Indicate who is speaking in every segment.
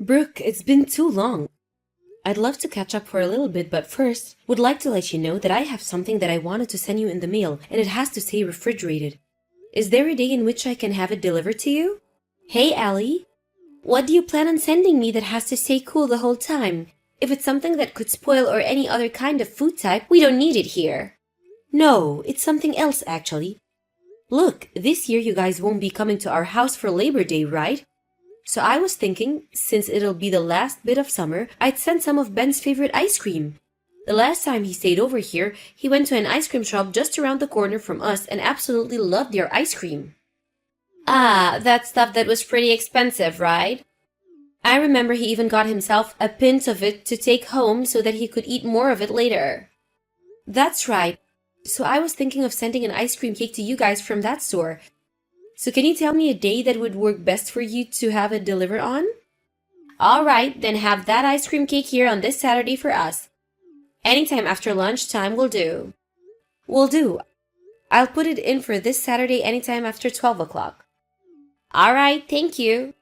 Speaker 1: Brooke, it's been too long. I'd love to catch up for a little bit, but first, would like to let you know that I have something that I wanted to send you in the mail, and it has to stay refrigerated. Is there a day in which I can have it delivered to you? Hey, Allie. What do you plan on sending me that has to stay cool the whole time? If it's something that could spoil or any other kind of food type, we don't need it here. No, it's something else actually. Look, this year you guys won't be coming to our house for Labor Day, right? So I was thinking, since it'll be the last bit of summer, I'd send some of Ben's favorite ice cream. The last time he stayed over here, he went to an ice cream shop just around the corner from us and absolutely loved their ice cream. Ah, that stuff that was pretty expensive, right? I remember he even got himself a pint of it to take home so that he could eat more of it later. That's right. So I was thinking of sending an ice cream cake to you guys from that store. So can you tell me a day that would work best for you to have it delivered on? All right, then have that ice cream cake here on this Saturday for us. Anytime after lunchtime will do. Will do. I'll put it in for this Saturday anytime after 12 o'clock. All right, thank you.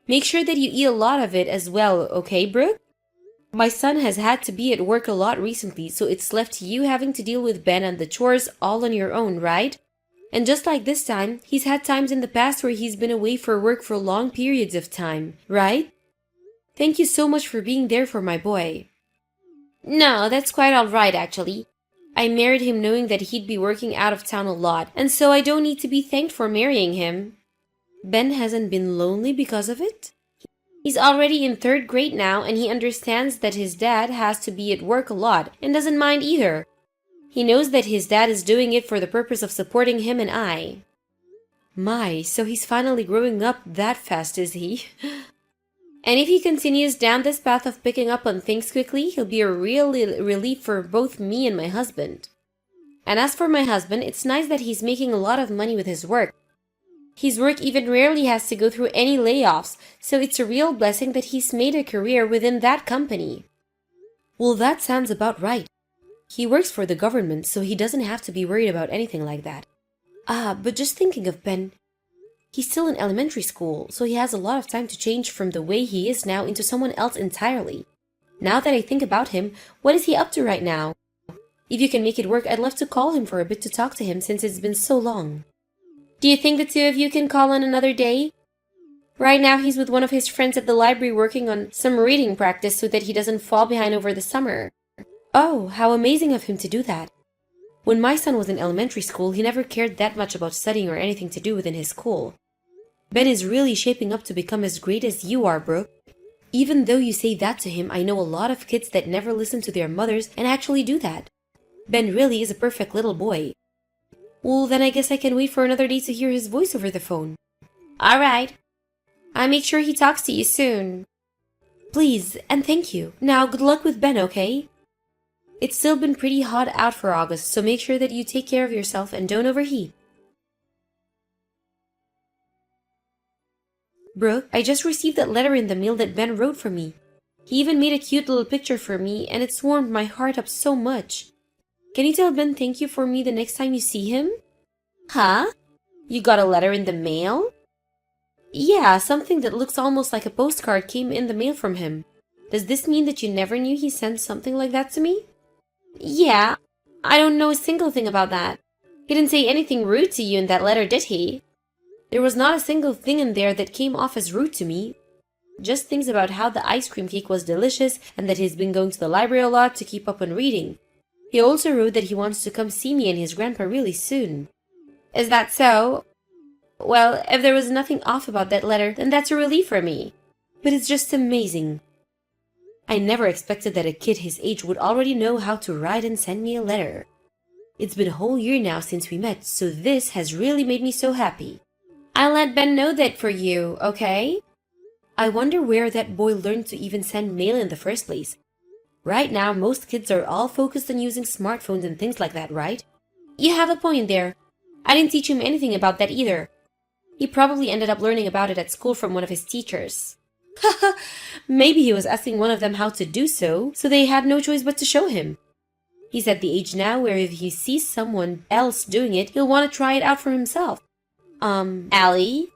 Speaker 1: Make sure that you eat a lot of it as well, okay, Brooke? My son has had to be at work a lot recently, so it's left to you having to deal with Ben and the chores all on your own, right? And just like this time, he's had times in the past where he's been away for work for long periods of time, right? Thank you so much for being there for my boy. No, that's quite all right, actually. I married him knowing that he'd be working out of town a lot, and so I don't need to be thanked for marrying him. Ben hasn't been lonely because of it? He's already in 3rd grade now, and he understands that his dad has to be at work a lot and doesn't mind either. He knows that his dad is doing it for the purpose of supporting him and I. My, so he's finally growing up that fast, is he? And if he continues down this path of picking up on things quickly, he'll be a real relief for both me and my husband. And as for my husband, it's nice that he's making a lot of money with his work. His work even rarely has to go through any layoffs, so it's a real blessing that he's made a career within that company. Well, that sounds about right. He works for the government, so he doesn't have to be worried about anything like that. But just thinking of Ben, he's still in elementary school, so he has a lot of time to change from the way he is now into someone else entirely. Now that I think about him, what is he up to right now? If you can make it work, I'd love to call him for a bit to talk to him since it's been so long. Do you think the two of you can call on another day? Right now he's with one of his friends at the library working on some reading practice so that he doesn't fall behind over the summer. Oh, how amazing of him to do that. When my son was in elementary school, he never cared that much about studying or anything to do within his school. Ben is really shaping up to become as great as you are, Brooke. Even though you say that to him, I know a lot of kids that never listen to their mothers and actually do that. Ben really is a perfect little boy. Well, then I guess I can wait for another day to hear his voice over the phone. All right. I'll make sure he talks to you soon. Please, and thank you. Now, good luck with Ben, okay? It's still been pretty hot out for August, so make sure that you take care of yourself and don't overheat. Brooke, I just received that letter in the mail that Ben wrote for me. He even made a cute little picture for me, and it's warmed my heart up so much. Can you tell Ben thank you for me the next time you see him? Huh? You got a letter in the mail? Yeah, something that looks almost like a postcard came in the mail from him. Does this mean that you never knew he sent something like that to me? Yeah, I don't know a single thing about that. He didn't say anything rude to you in that letter, did he? There was not a single thing in there that came off as rude to me. Just things about how the ice cream cake was delicious and that he's been going to the library a lot to keep up on reading. He also wrote that he wants to come see me and his grandpa really soon. Is that so? Well, if there was nothing off about that letter, then that's a relief for me. But it's just amazing. I never expected that a kid his age would already know how to write and send me a letter. It's been a whole year now since we met, so this has really made me so happy. I'll let Ben know that for you, okay? I wonder where that boy learned to even send mail in the first place. Right now, most kids are all focused on using smartphones and things like that, right? You have a point there. I didn't teach him anything about that either. He probably ended up learning about it at school from one of his teachers. Haha, maybe he was asking one of them how to do so they had no choice but to show him. He's at the age now where if he sees someone else doing it, he'll want to try it out for himself. Allie?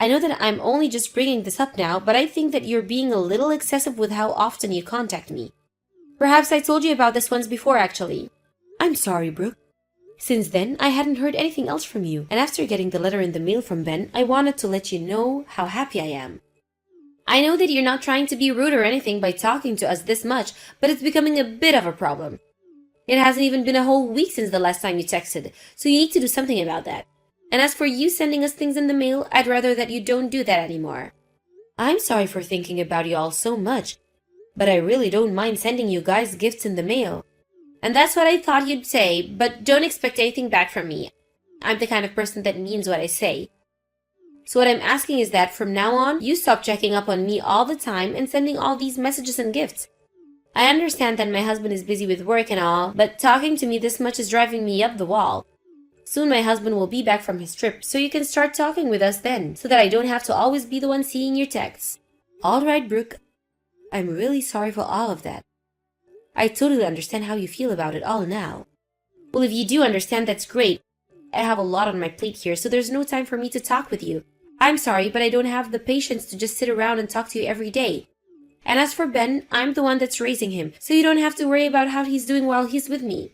Speaker 1: I know that I'm only just bringing this up now, but I think that you're being a little excessive with how often you contact me. Perhaps I told you about this once before, actually. I'm sorry, Brooke. Since then, I hadn't heard anything else from you, and after getting the letter in the mail from Ben, I wanted to let you know how happy I am. I know that you're not trying to be rude or anything by talking to us this much, but it's becoming a bit of a problem. It hasn't even been a whole week since the last time you texted, so you need to do something about that. And as for you sending us things in the mail, I'd rather that you don't do that anymore. I'm sorry for thinking about you all so much, but I really don't mind sending you guys gifts in the mail. And that's what I thought you'd say, but don't expect anything back from me. I'm the kind of person that means what I say. So what I'm asking is that from now on, you stop checking up on me all the time and sending all these messages and gifts. I understand that my husband is busy with work and all, but talking to me this much is driving me up the wall. Soon my husband will be back from his trip, so you can start talking with us then, so that I don't have to always be the one seeing your texts. All right, Brooke. I'm really sorry for all of that. I totally understand how you feel about it all now. Well, if you do understand, that's great. I have a lot on my plate here, so there's no time for me to talk with you. I'm sorry, but I don't have the patience to just sit around and talk to you every day. And as for Ben, I'm the one that's raising him, so you don't have to worry about how he's doing while he's with me.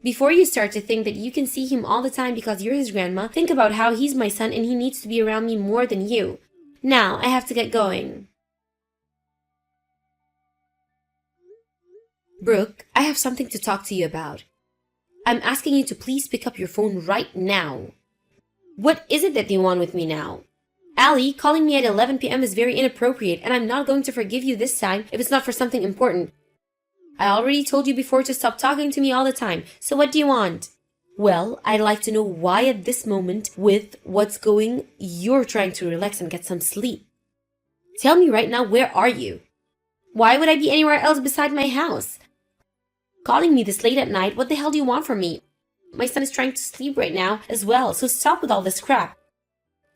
Speaker 1: Before you start to think that you can see him all the time because you're his grandma, think about how he's my son and he needs to be around me more than you. Now, I have to get going. Brooke, I have something to talk to you about. I'm asking you to please pick up your phone right now. What is it that you want with me now? Allie, calling me at 11 p.m. is very inappropriate, and I'm not going to forgive you this time if it's not for something important. I already told you before to stop talking to me all the time, so what do you want? Well, I'd like to know why at this moment, with what's going, you're trying to relax and get some sleep. Tell me right now, where are you? Why would I be anywhere else beside my house? Calling me this late at night, what the hell do you want from me? My son is trying to sleep right now as well, so stop with all this crap.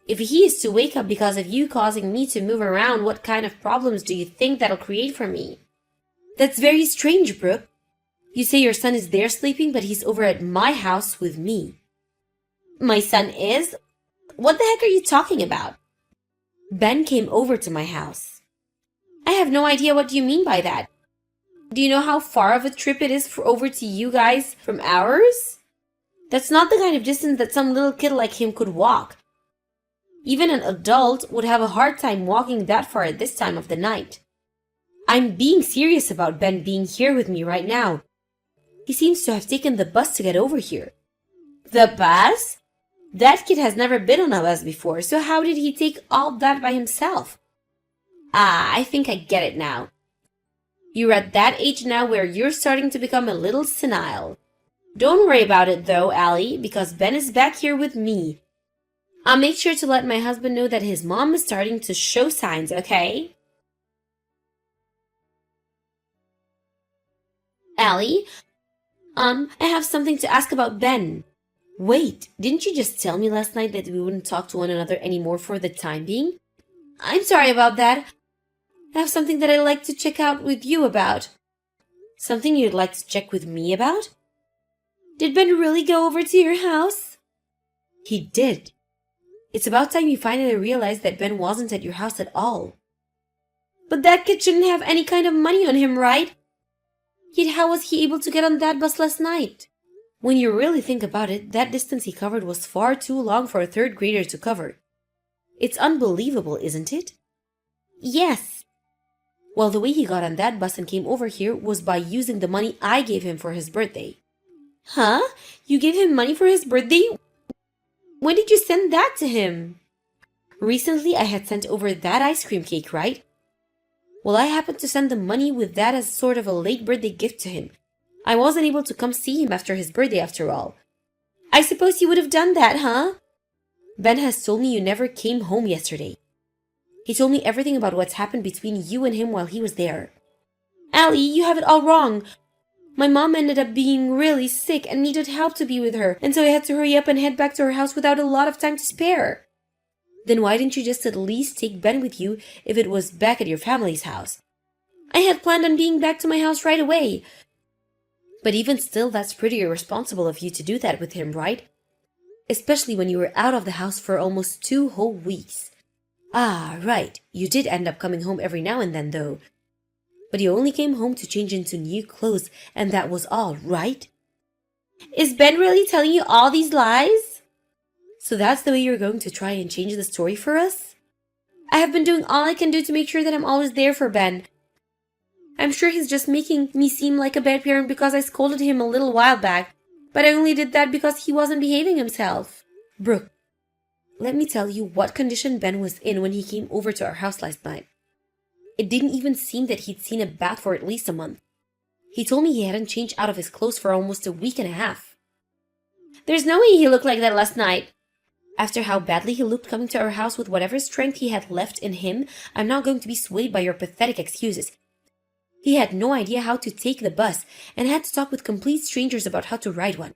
Speaker 1: If he is to wake up because of you causing me to move around, what kind of problems do you think that'll create for me? That's very strange, Brooke. You say your son is there sleeping, but he's over at my house with me. My son is? What the heck are you talking about? Ben came over to my house. I have no idea what you mean by that. Do you know how far of a trip it is over to you guys from ours? That's not the kind of distance that some little kid like him could walk. Even an adult would have a hard time walking that far at this time of the night. I'm being serious about Ben being here with me right now. He seems to have taken the bus to get over here. The bus? That kid has never been on a bus before, so how did he take all that by himself? Ah, I think I get it now. You're at that age now where you're starting to become a little senile. Don't worry about it though, Allie, because Ben is back here with me. I'll make sure to let my husband know that his mom is starting to show signs, okay? Allie, I have something to ask about Ben. Wait, didn't you just tell me last night that we wouldn't talk to one another anymore for the time being? I'm sorry about that. I have something that I'd like to check out with you about. Something you'd like to check with me about? Did Ben really go over to your house? He did. It's about time you finally realized that Ben wasn't at your house at all. But that kid shouldn't have any kind of money on him, right? Yet how was he able to get on that bus last night? When you really think about it, that distance he covered was far too long for a third grader to cover. It's unbelievable, isn't it? Yes. Well, the way he got on that bus and came over here was by using the money I gave him for his birthday. Huh? You gave him money for his birthday? When did you send that to him? Recently, I had sent over that ice cream cake, right? Well, I happened to send the money with that as sort of a late birthday gift to him. I wasn't able to come see him after his birthday after all. I suppose you would have done that, huh? Ben has told me you never came home yesterday. He told me everything about what's happened between you and him while he was there. Allie, you have it all wrong. My mom ended up being really sick and needed help to be with her, and so I had to hurry up and head back to her house without a lot of time to spare. Then why didn't you just at least take Ben with you if it was back at your family's house? I had planned on being back to my house right away. But even still, that's pretty irresponsible of you to do that with him, right? Especially when you were out of the house for almost 2 whole weeks. Ah, right. You did end up coming home every now and then, though. But you only came home to change into new clothes, and that was all, right? Is Ben really telling you all these lies? So that's the way you're going to try and change the story for us? I have been doing all I can do to make sure that I'm always there for Ben. I'm sure he's just making me seem like a bad parent because I scolded him a little while back, but I only did that because he wasn't behaving himself. Brooke, let me tell you what condition Ben was in when he came over to our house last night. It didn't even seem that he'd seen a bath for at least a month. He told me he hadn't changed out of his clothes for almost a week and a half. There's no way he looked like that last night. After how badly he looked coming to our house with whatever strength he had left in him, I'm not going to be swayed by your pathetic excuses. He had no idea how to take the bus and had to talk with complete strangers about how to ride one.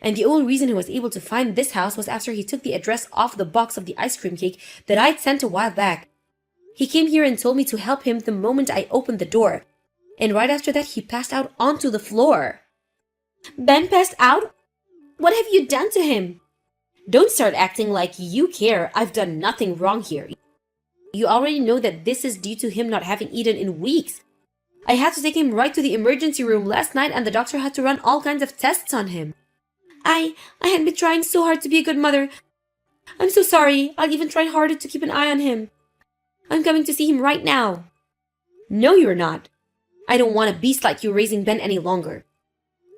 Speaker 1: And the only reason he was able to find this house was after he took the address off the box of the ice cream cake that I'd sent a while back. He came here and told me to help him the moment I opened the door. And right after that, he passed out onto the floor. Ben passed out? What have you done to him? Don't start acting like you care. I've done nothing wrong here. You already know that this is due to him not having eaten in weeks. I had to take him right to the emergency room last night and the doctor had to run all kinds of tests on him. I had been trying so hard to be a good mother. I'm so sorry. I'll even try harder to keep an eye on him. I'm coming to see him right now. No, you're not. I don't want a beast like you raising Ben any longer.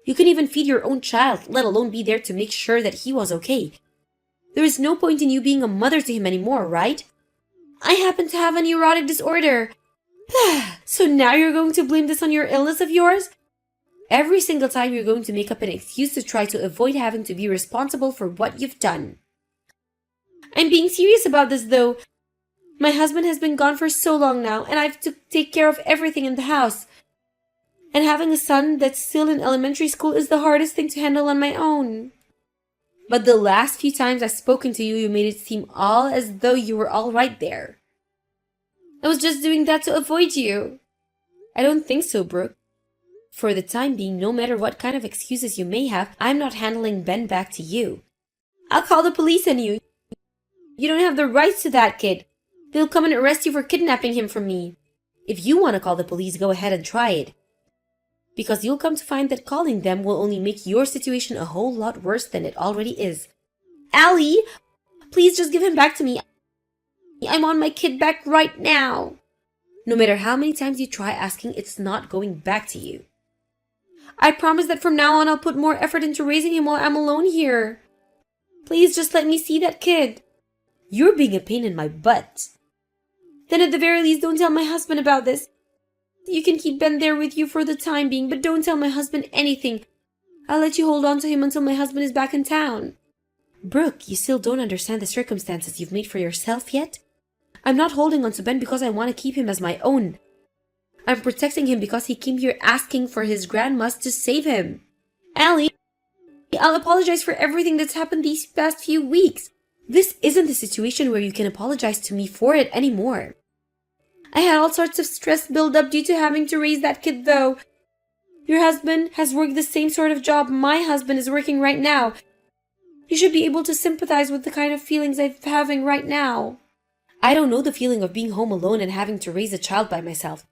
Speaker 1: You couldn't even feed your own child, let alone be there to make sure that he was okay. There is no point in you being a mother to him anymore, right? I happen to have a neurotic disorder. So now you're going to blame this on your illness of yours? Every single time you're going to make up an excuse to try to avoid having to be responsible for what you've done. I'm being serious about this, though. My husband has been gone for so long now, and I've to take care of everything in the house. And having a son that's still in elementary school is the hardest thing to handle on my own. But the last few times I've spoken to you, you made it seem all as though you were all right there. I was just doing that to avoid you. I don't think so, Brooke. For the time being, no matter what kind of excuses you may have, I'm not handling Ben back to you. I'll call the police on you. You don't have the rights to that kid. They'll come and arrest you for kidnapping him from me. If you want to call the police, go ahead and try it. Because you'll come to find that calling them will only make your situation a whole lot worse than it already is. Allie, please just give him back to me. I'm on my kid back right now. No matter how many times you try asking, it's not going back to you. I promise that from now on I'll put more effort into raising him while I'm alone here. Please just let me see that kid. You're being a pain in my butt. Then at the very least, don't tell my husband about this. You can keep Ben there with you for the time being, but don't tell my husband anything. I'll let you hold on to him until my husband is back in town. Brooke, you still don't understand the circumstances you've made for yourself yet? I'm not holding on to Ben because I want to keep him as my own. I'm protecting him because he came here asking for his grandmas to save him. Allie, I'll apologize for everything that's happened these past few weeks. This isn't a situation where you can apologize to me for it anymore. I had all sorts of stress build up due to having to raise that kid, though. Your husband has worked the same sort of job my husband is working right now. You should be able to sympathize with the kind of feelings I'm having right now. I don't know the feeling of being home alone and having to raise a child by myself.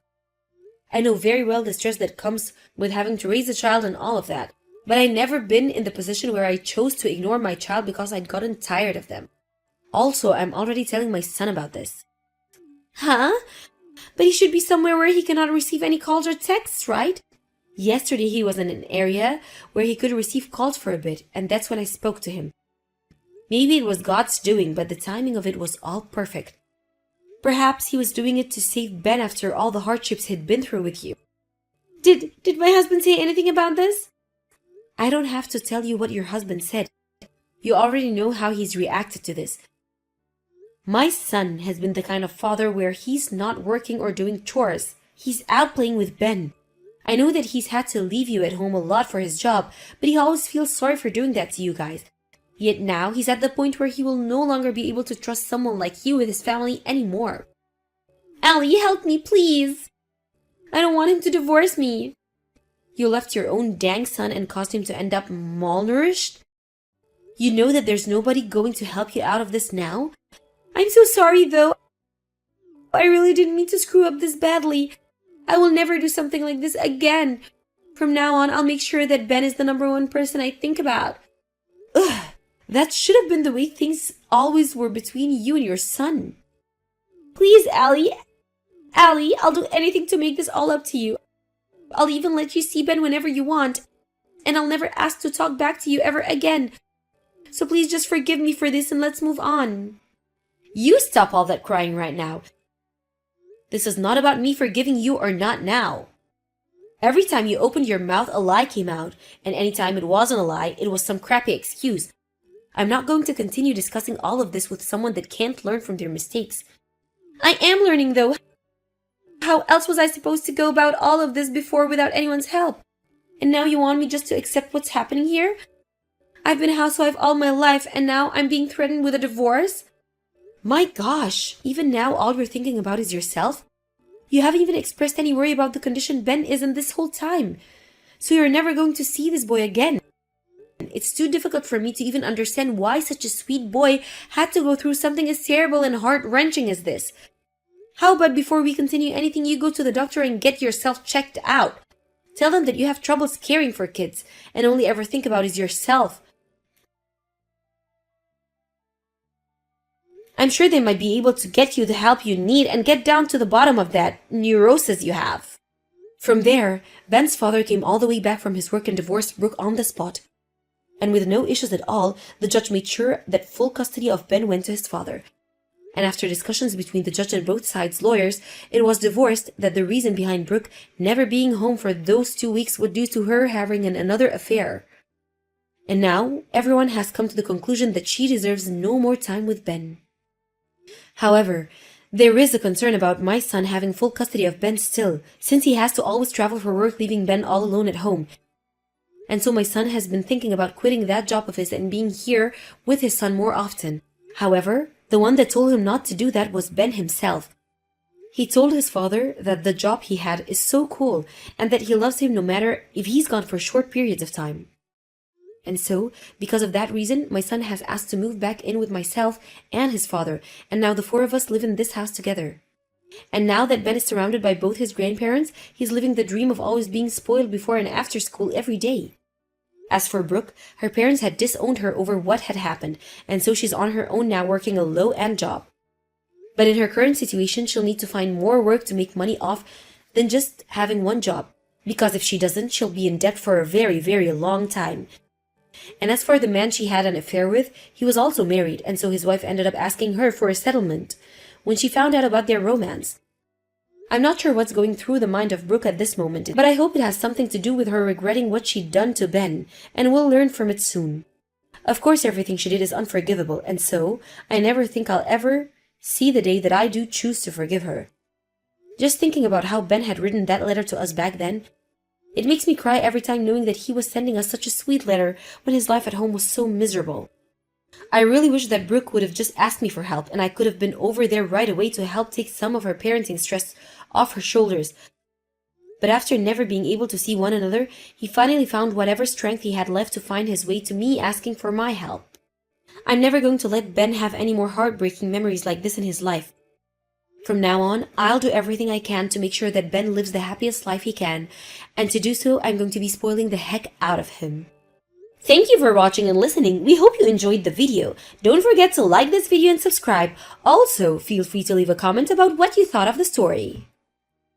Speaker 1: I know very well the stress that comes with having to raise a child and all of that. But I've never been in the position where I chose to ignore my child because I'd gotten tired of them. Also, I'm already telling my son about this. Huh? But he should be somewhere where he cannot receive any calls or texts, right? Yesterday he was in an area where he could receive calls for a bit, and that's when I spoke to him. Maybe it was God's doing, but the timing of it was all perfect. Perhaps he was doing it to save Ben after all the hardships he'd been through with you. Did my husband say anything about this? I don't have to tell you what your husband said. You already know how he's reacted to this. My son has been the kind of father where he's not working or doing chores. He's out playing with Ben. I know that he's had to leave you at home a lot for his job, but he always feels sorry for doing that to you guys. Yet now he's at the point where he will no longer be able to trust someone like you with his family anymore. Allie, help me, please. I don't want him to divorce me. You left your own dang son and caused him to end up malnourished? You know that there's nobody going to help you out of this now? I'm so sorry, though. I really didn't mean to screw up this badly. I will never do something like this again. From now on, I'll make sure that Ben is the #1 person I think about. Ugh, that should have been the way things always were between you and your son. Please, Allie. Allie, I'll do anything to make this all up to you. I'll even let you see Ben whenever you want. And I'll never ask to talk back to you ever again. So please just forgive me for this and let's move on. You stop all that crying right now. This is not about me forgiving you or not now. Every time you opened your mouth, a lie came out, and anytime it wasn't a lie, it was some crappy excuse. I'm not going to continue discussing all of this with someone that can't learn from their mistakes. I am learning, though. How else was I supposed to go about all of this before without anyone's help? And now you want me just to accept what's happening here? I've been a housewife all my life, and now I'm being threatened with a divorce? My gosh, even now all you're thinking about is yourself? You haven't even expressed any worry about the condition Ben is in this whole time. So you're never going to see this boy again. It's too difficult for me to even understand why such a sweet boy had to go through something as terrible and heart-wrenching as this. How about before we continue anything, you go to the doctor and get yourself checked out? Tell them that you have troubles caring for kids and only ever think about is yourself. I'm sure they might be able to get you the help you need and get down to the bottom of that neurosis you have. From there, Ben's father came all the way back from his work and divorced Brooke on the spot. And with no issues at all, the judge made sure that full custody of Ben went to his father. And after discussions between the judge and both sides' lawyers, it was divorced that the reason behind Brooke never being home for those 2 weeks was due to her having another affair. And now, everyone has come to the conclusion that she deserves no more time with Ben. However, there is a concern about my son having full custody of Ben still, since he has to always travel for work, leaving Ben all alone at home. And so my son has been thinking about quitting that job of his and being here with his son more often. However, the one that told him not to do that was Ben himself. He told his father that the job he had is so cool and that he loves him no matter if he's gone for short periods of time. And so, because of that reason, my son has asked to move back in with myself and his father, and now the 4 of us live in this house together. And now that Ben is surrounded by both his grandparents, he's living the dream of always being spoiled before and after school every day. As for Brooke, her parents had disowned her over what had happened, and so she's on her own now working a low-end job. But in her current situation, she'll need to find more work to make money off than just having one job, because if she doesn't, she'll be in debt for a very, very long time. And as for the man she had an affair with, he was also married, and so his wife ended up asking her for a settlement when she found out about their romance. I'm not sure what's going through the mind of Brooke at this moment, but I hope it has something to do with her regretting what she'd done to Ben, and we'll learn from it soon. Of course, everything she did is unforgivable, and so I never think I'll ever see the day that I do choose to forgive her. Just thinking about how Ben had written that letter to us back then, it makes me cry every time knowing that he was sending us such a sweet letter when his life at home was so miserable. I really wish that Brooke would have just asked me for help and I could have been over there right away to help take some of her parenting stress off her shoulders. But after never being able to see one another, he finally found whatever strength he had left to find his way to me asking for my help. I'm never going to let Ben have any more heartbreaking memories like this in his life. From now on, I'll do everything I can to make sure that Ben lives the happiest life he can, and to do so, I'm going to be spoiling the heck out of him. Thank you for watching and listening. We hope you enjoyed the video. Don't forget to like this video and subscribe. Also, feel free to leave a comment about what you thought of the story.